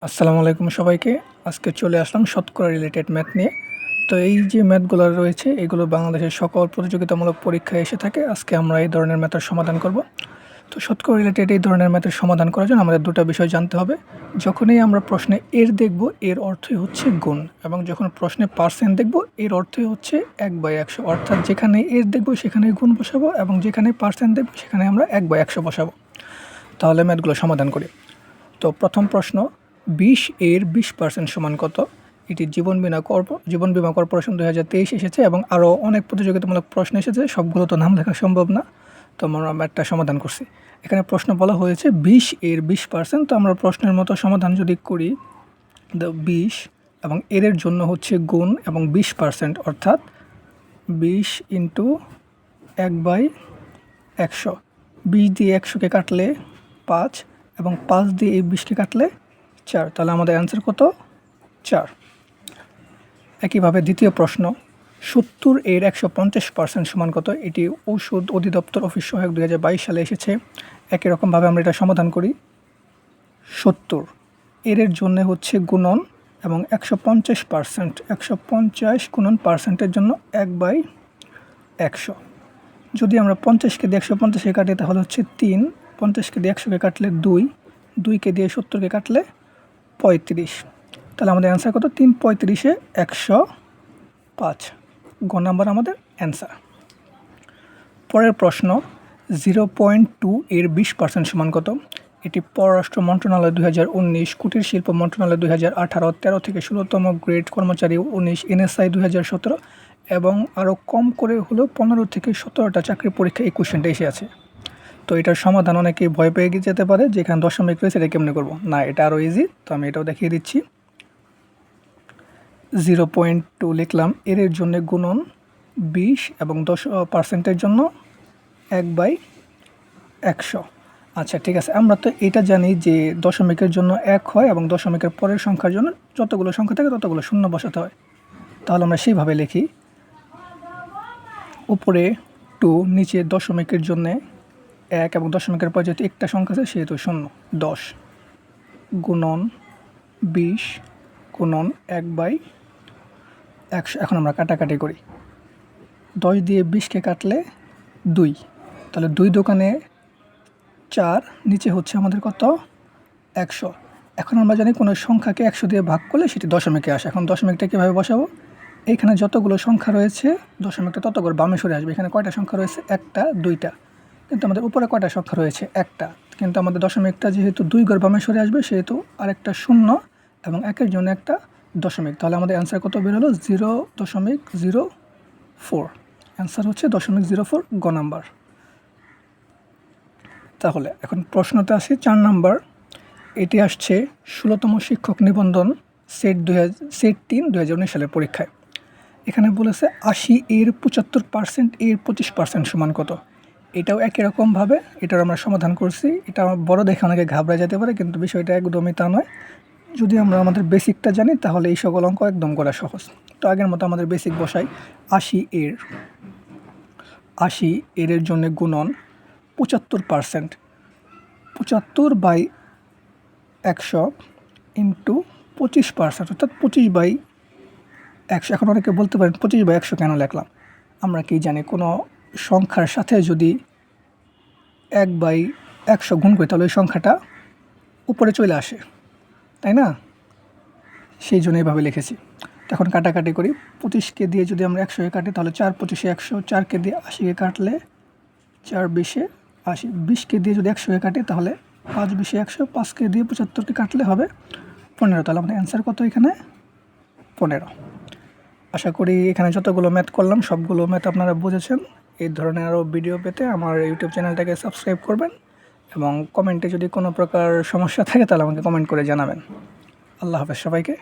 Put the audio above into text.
আসসালামু আলাইকুম সবাইকে। আজকে চলে আসলাম শতকরা রিলেটেড ম্যাথ নিয়ে। তো এই যে ম্যাথগুলো রয়েছে এগুলো বাংলাদেশের সকল প্রতিযোগিতামূলক পরীক্ষায় এসে থাকে। আজকে আমরা এই ধরনের ম্যাথের সমাধান করব। তো শতকরা রিলেটেড এই ধরনের ম্যাথের সমাধান করার জন্য আমাদের দুটো বিষয় জানতে হবে। যখনই আমরা প্রশ্নে এর দেখব এর অর্থই হচ্ছে গুণ, এবং যখন প্রশ্নে পার্সেন্ট দেখব এর অর্থই হচ্ছে 1/100, অর্থাৎ যেখানে এর দেখব সেখানে গুণ বসাবো এবং যেখানে পার্সেন্ট দেখব সেখানে আমরা 1/100 বসাবো। তাহলে ম্যাথগুলো সমাধান করি। তো প্রথম প্রশ্ন, 20 এর 20% সমান কত? এটি জীবন বীমা কর্পোরেশন 2023 এসেছে এবং আরও অনেক প্রতিযোগিতামূলক প্রশ্ন এসেছে, সবগুলো তো নাম লেখা সম্ভব না। তো আমরা ম্যাথটা সমাধান করছি। এখানে প্রশ্ন বলা হয়েছে 20 এর 20%। তো আমরা প্রশ্নের মতো সমাধান যদি করি, 20 এবং এর জন্য হচ্ছে গুণ এবং 20%, অর্থাৎ 20 ইন্টু 1/100। 20 দিয়ে 100কে কাটলে 5 এবং 5 দিয়ে এই 20কে কাটলে 4। তাহলে আমাদের অ্যান্সার কত? 4। একইভাবে দ্বিতীয় প্রশ্ন, 70 এর 150% সমান কত? এটি ঔষধ অধিদপ্তর অফিস সহায়ক 2022 সালে এসেছে। একই রকমভাবে আমরা এটা সমাধান করি। 70 এর জন্য হচ্ছে গুণন এবং 150%, 150 গুণন পার্সেন্টের জন্য 1/100। যদি আমরা 50কে দিয়ে 150কে কাটি তাহলে হচ্ছে 3, 50কে দিয়ে 100কে কাটলে 2, 2কে দিয়ে 70কে কাটলে 35। তাহলে আমাদের অ্যান্সার কত? 3 35 105। গ নাম্বার আমাদের অ্যান্সার। পরের প্রশ্ন, 0.2 এর 20% সমান কত? এটি পররাষ্ট্র মন্ত্রণালয় 2019, কুটির শিল্প মন্ত্রণালয় 2018, 13 থেকে 16তম গ্রেড কর্মচারী 19, NSI 2017 এবং আরও কম করে হলেও 15 থেকে 17টা চাকরি পরীক্ষা এই কোশ্চেনটা এসে আছে। তো এটার সমাধান অনেকেই ভয় পেয়ে যেতে পারে যে এখানে দশমিক রয়েছে, এটা কেমনে করবো। না, এটা আরও ইজি। তো আমি এটাও দেখিয়ে দিচ্ছি। 0.2 লিখলাম, এর জন্য গুণন 20 এবং 10%-এর জন্য 1/100। আচ্ছা, ঠিক আছে। আমরা তো এটা জানি যে দশমিকের জন্য 1 হয় এবং দশমিকের পরের সংখ্যার জন্য যতগুলো সংখ্যা থাকে ততগুলো শূন্য বসাতে হয়। তাহলে আমরা সেইভাবে লিখি, উপরে 2, নিচে দশমিকের জন্য 1 এবং দশমিকের পর যেহেতু একটা সংখ্যা আছে সেহেতু 0। 10 গুণন 20 গুণন 1/100। এখন আমরা কাটাকাটি করি। 10 দিয়ে 20কে কাটলে 2, তাহলে 2 দোকানে 4, নিচে হচ্ছে আমাদের কত? 100। এখন আমরা জানি কোনো সংখ্যাকে 100 দিয়ে ভাগ করলে সেটি দশমিকে আসে। এখন দশমিকটা কীভাবে বসাবো? এইখানে যতগুলো সংখ্যা রয়েছে দশমিকটা ততগুলো বামে সরে আসবে। এখানে কয়টা সংখ্যা রয়েছে? 1টা 2টা। কিন্তু আমাদের উপরে কয়টা সংখ্যা রয়েছে? 1টা। কিন্তু আমাদের দশমিকটা যেহেতু 2 ঘর বামে সরে আসবে সেহেতু আরেকটা 0 এবং 1-এর জন্য একটা দশমিক। তাহলে আমাদের অ্যান্সার কত বের হলো? 0.04। অ্যান্সার হচ্ছে 0.04, গ নাম্বার। তাহলে এখন প্রশ্নতে আসি 4 নাম্বার। এটি আসছে 16তম শিক্ষক নিবন্ধন সেট 3 2019 সালের পরীক্ষায়। এখানে বলেছে 80 এর 75%, এর 25% সমান কত? এটাও একই রকমভাবে এটার আমরা সমাধান করছি। এটা বড় দেখে অনেকে ঘাবড়ে যেতে পারে, কিন্তু বিষয়টা একদমই তা নয়। যদি আমরা আমাদের বেসিকটা জানি তাহলে এই সকল অঙ্ক একদম করা সহজ। তো আগের মতো আমাদের বেসিক বসাই। 80 এর জন্য গুণন 75%, 75/100 ইন্টু 25%, অর্থাৎ 25/100। এখন অনেকে বলতে পারেন 25/100 কেন লিখলাম? আমরা কি জানি কোনো সংখ্যার সাথে যদি 1/100 গুণ করি তাহলে ওই সংখ্যাটা উপরে চলে আসে, তাই না? সেই জন্য এইভাবে লিখেছি। তো এখন কাটাকাটি করি। 25কে দিয়ে যদি আমরা 100-এ কাটি তাহলে 4 25 100, 4কে দিয়ে 80-কে কাটলে 4 20-এ 80, 20কে দিয়ে যদি 100-এ কাটি তাহলে 5 20-এ 100, 5কে দিয়ে 75কে কাটলে হবে 15। তাহলে আমাদের অ্যান্সার কত এখানে? 15। আশা করি এখানে যতগুলো ম্যাথ করলাম সবগুলো ম্যাথ আপনারা বুঝেছেন। এই ধরনের আরও ভিডিও পেতে আমার ইউটিউব চ্যানেলটাকে সাবস্ক্রাইব করবেন এবং কমেন্টে যদি কোনো প্রকার সমস্যা থাকে তাহলে আমাকে কমেন্ট করে জানাবেন। আল্লাহ হাফেজ সবাইকে।